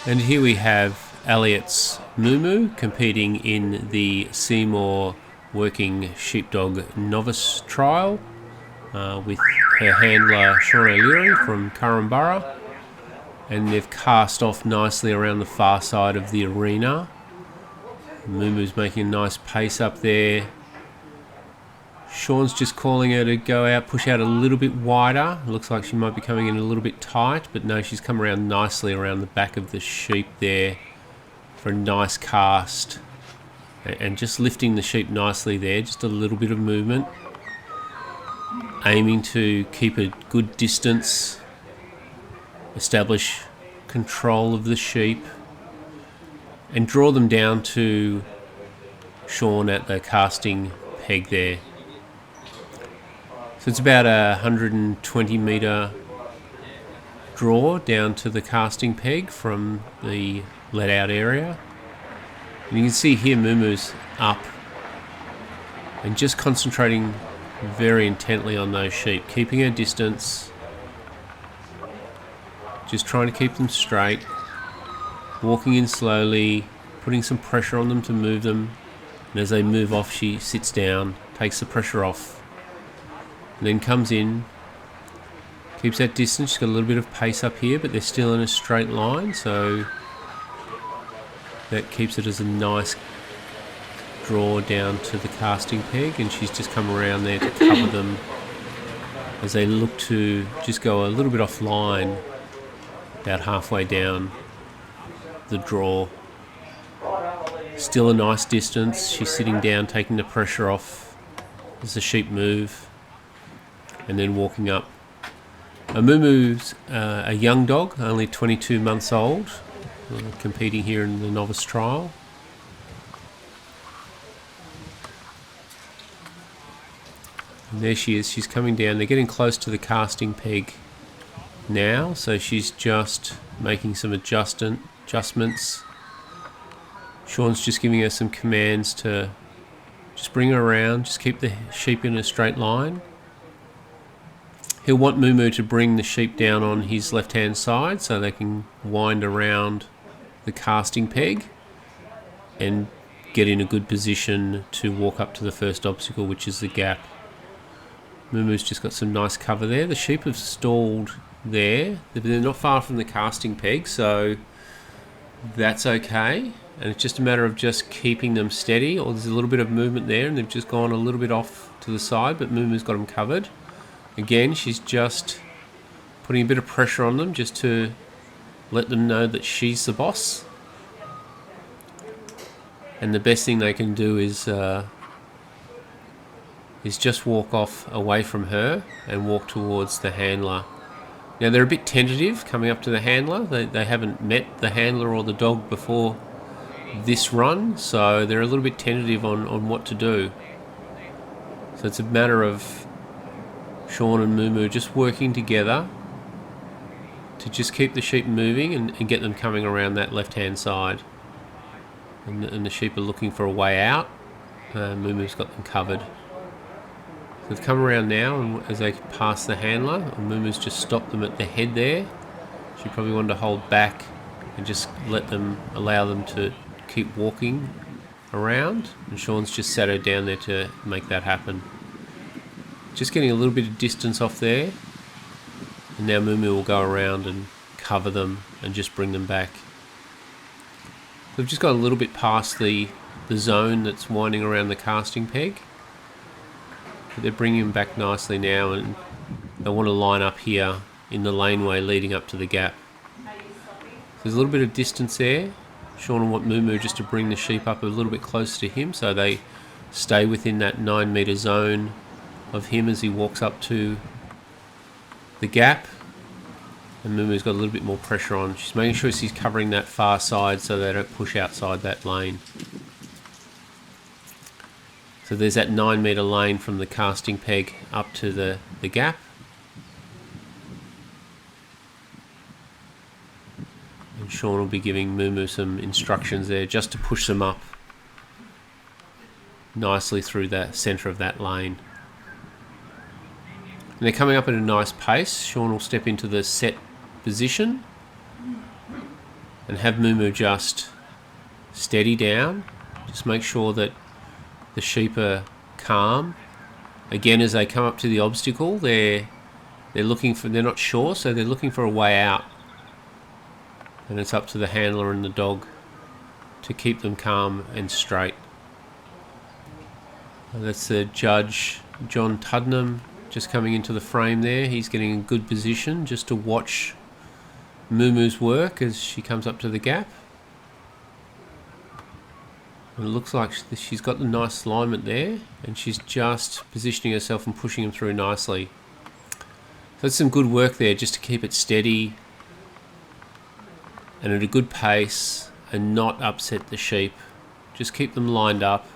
And here we have Elliott's Mumu competing in the Seymour working sheepdog novice trial with her handler Sean O'Leary from Currumborough, and they've cast off nicely around the far side of the arena. Mumu's making a nice pace up there. Sean's just calling her to go out, push out a little bit wider. It looks like she might be coming in a little bit tight, but no, she's come around nicely around the back of the sheep there for a nice cast. And just lifting the sheep nicely there, just a little bit of movement. Aiming to keep a good distance, establish control of the sheep, and draw them down to Sean at the casting peg there. So it's about a 120 metre draw down to the casting peg from the let out area. And you can see here Mumu's up and just concentrating very intently on those sheep, keeping her distance, just trying to keep them straight, walking in slowly, putting some pressure on them to move them, and as they move off she sits down, takes the pressure off, and then comes in, keeps that distance. She's got a little bit of pace up here, but they're still in a straight line, so that keeps it as a nice draw down to the casting peg, and she's just come around there to cover them as they look to just go a little bit offline about halfway down the draw. Still a nice distance. She's sitting down, taking the pressure off as the sheep move, and then walking up. Mumu's a young dog, only 22 months old, competing here in the novice trial. And there she is, she's coming down. They're getting close to the casting peg now, so she's just making some adjustments. Sean's just giving her some commands to just bring her around, just keep the sheep in a straight line. He'll want Mumu to bring the sheep down on his left-hand side so they can wind around the casting peg and get in a good position to walk up to the first obstacle, which is the gap. Mumu's just got some nice cover there. The sheep have stalled there. They're not far from the casting peg, so that's okay. And it's just a matter of just keeping them steady. Or there's a little bit of movement there, and they've just gone a little bit off to the side, but Mumu's got them covered. Again, she's just putting a bit of pressure on them just to let them know that she's the boss. And the best thing they can do is just walk off away from her and walk towards the handler. Now they're a bit tentative coming up to the handler. They haven't met the handler or the dog before this run, so they're a little bit tentative on what to do. So it's a matter of Sean and Mumu just working together to just keep the sheep moving and get them coming around that left-hand side. And the sheep are looking for a way out. Mumu's got them covered. So they've come around now, and as they pass the handler, Mumu's just stopped them at the head there. She probably wanted to hold back and just allow them to keep walking around, and Sean's just sat her down there to make that happen. Just getting a little bit of distance off there, and now Mumu will go around and cover them and just bring them back. They've just got a little bit past the zone that's winding around the casting peg, but they're bringing them back nicely now, and they want to line up here in the laneway leading up to the gap. So there's a little bit of distance there. Sean will want Mumu just to bring the sheep up a little bit closer to him so they stay within that 9 metre zone of him as he walks up to the gap. And Mumu's got a little bit more pressure on. She's making sure she's covering that far side so they don't push outside that lane. So there's that 9 metre lane from the casting peg up to the gap. And Sean will be giving Mumu some instructions there just to push them up nicely through the centre of that lane. And they're coming up at a nice pace. Sean will step into the set position and have Mumu just steady down. Just make sure that the sheep are calm. Again, as they come up to the obstacle, they're not sure, so they're looking for a way out. And it's up to the handler and the dog to keep them calm and straight. That's the judge, John Tuddenham, just coming into the frame there. He's getting in good position just to watch Mumu's work as she comes up to the gap. And it looks like she's got the nice alignment there, and she's just positioning herself and pushing him through nicely. So that's some good work there, just to keep it steady and at a good pace and not upset the sheep. Just keep them lined up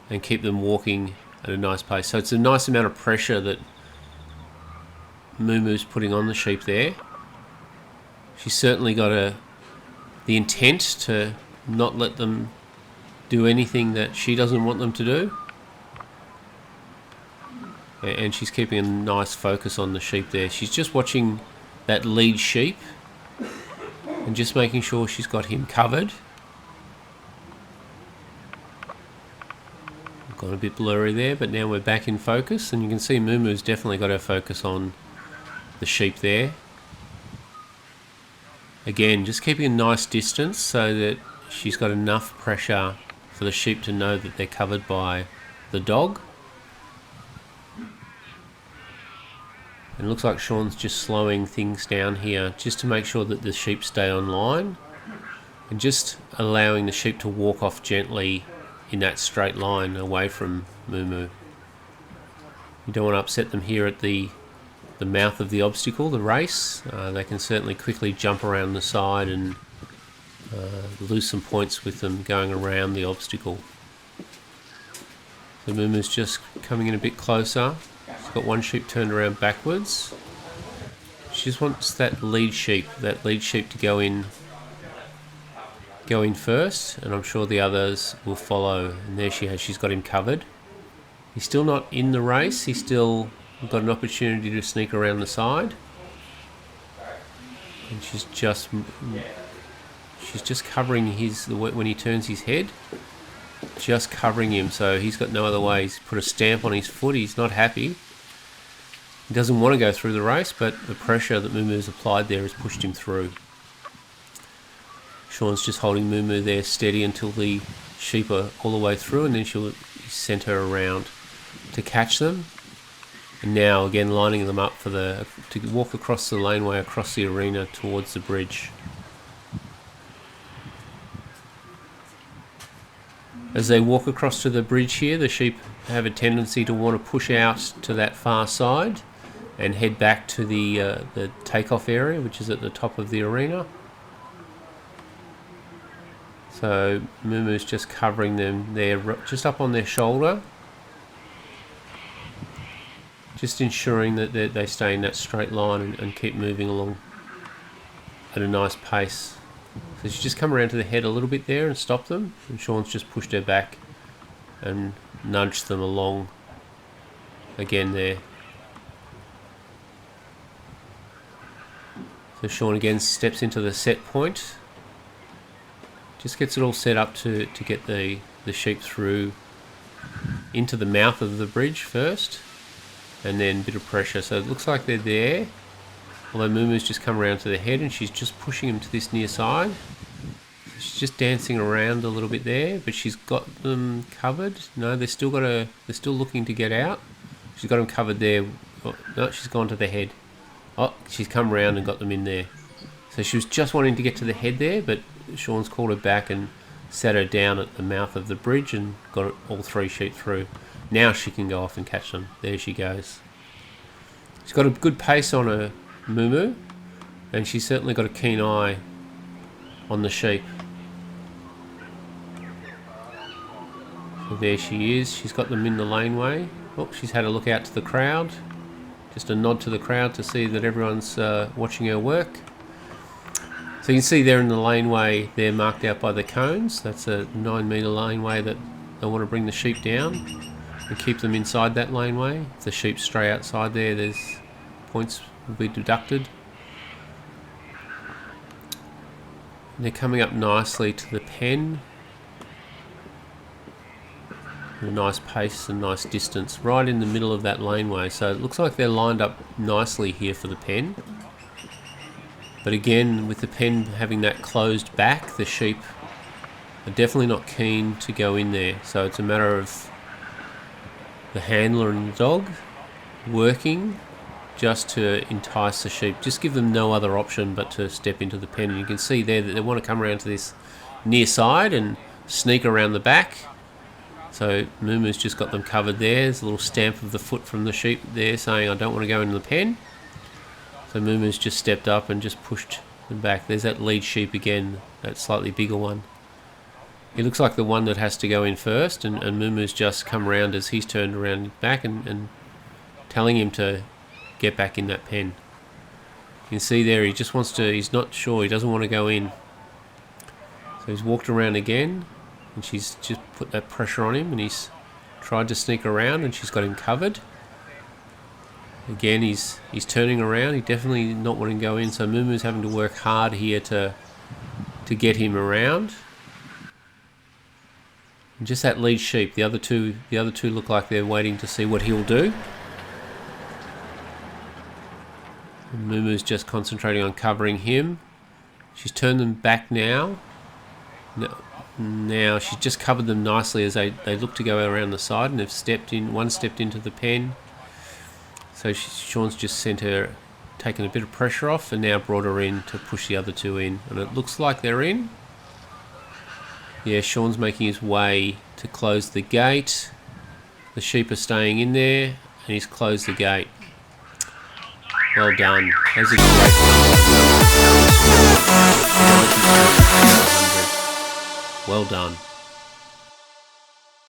and keep them walking at a nice pace. So it's a nice amount of pressure that Mumu's putting on the sheep there. She's certainly got the intent to not let them do anything that she doesn't want them to do. And she's keeping a nice focus on the sheep there. She's just watching that lead sheep and just making sure she's got him covered. Got a bit blurry there, but now we're back in focus, and you can see Mumu's definitely got her focus on the sheep there. Again, just keeping a nice distance so that she's got enough pressure for the sheep to know that they're covered by the dog. And it looks like Sean's just slowing things down here just to make sure that the sheep stay on line, and just allowing the sheep to walk off gently in that straight line away from Mumu. You don't want to upset them here at the mouth of the obstacle, the race. They can certainly quickly jump around the side and lose some points with them going around the obstacle. So Mumu's just coming in a bit closer. She's got one sheep turned around backwards. She just wants that lead sheep to go in first, and I'm sure the others will follow. And there she has, she's got him covered. He's still not in the race, he's still got an opportunity to sneak around the side. And she's just covering when he turns his head, just covering him, so he's got no other way. He's put a stamp on his foot, he's not happy. He doesn't want to go through the race, but the pressure that Mumu's applied there has pushed him through. Sean's just holding Mumu there steady until the sheep are all the way through, and then she'll send her around to catch them. And now again lining them up to walk across the laneway, across the arena towards the bridge. As they walk across to the bridge here, the sheep have a tendency to want to push out to that far side and head back to the takeoff area, which is at the top of the arena. So Mumu's just covering them there, just up on their shoulder, just ensuring that they stay in that straight line and keep moving along at a nice pace. So she's just come around to the head a little bit there and stopped them, and Sean's just pushed her back and nudged them along again there. So Sean again steps into the set point, just gets it all set up to get the sheep through into the mouth of the bridge first, and then a bit of pressure. So it looks like they're there, although Mumu's just come around to the head and she's just pushing him to this near side. She's just dancing around a little bit there, but she's got them covered. No, they're still looking to get out. She's got them covered there. Oh, no, she's gone to the head. Oh, she's come around and got them in there. So she was just wanting to get to the head there, but Sean's called her back and sat her down at the mouth of the bridge and got all three sheep through. Now she can go off and catch them. There she goes. She's got a good pace on her, Mumu, and she's certainly got a keen eye on the sheep. So there she is. She's got them in the laneway. Oh, she's had a look out to the crowd. Just a nod to the crowd to see that everyone's watching her work. So you can see there in the laneway, they're marked out by the cones. That's a 9-metre laneway that they want to bring the sheep down and keep them inside that laneway. If the sheep stray outside there's points will be deducted. And they're coming up nicely to the pen. At a nice pace and nice distance, right in the middle of that laneway. So it looks like they're lined up nicely here for the pen. But again, with the pen having that closed back, the sheep are definitely not keen to go in there. So it's a matter of the handler and the dog working just to entice the sheep. Just give them no other option but to step into the pen. And you can see there that they want to come around to this near side and sneak around the back. So Mumu's just got them covered there. There's a little stamp of the foot from the sheep there saying, I don't want to go into the pen. So Mumu's just stepped up and just pushed them back. There's that lead sheep again, that slightly bigger one. He looks like the one that has to go in first, and Mumu's just come around as he's turned around back and telling him to get back in that pen. You can see there he just wants to, he's not sure, he doesn't want to go in. So he's walked around again, and she's just put that pressure on him, and he's tried to sneak around, and she's got him covered. Again, he's turning around. He definitely not wanting to go in, so Mumu's having to work hard here to get him around. And just that lead sheep. The other two look like they're waiting to see what he'll do. And Mumu's just concentrating on covering him. She's turned them back now. Now she's just covered them nicely as they look to go around the side, and they've stepped in. One stepped into the pen. So Sean's just taken a bit of pressure off, and now brought her in to push the other two in. And it looks like they're in. Yeah, Sean's making his way to close the gate. The sheep are staying in there, and he's closed the gate. Well done. That's a great number. Well done.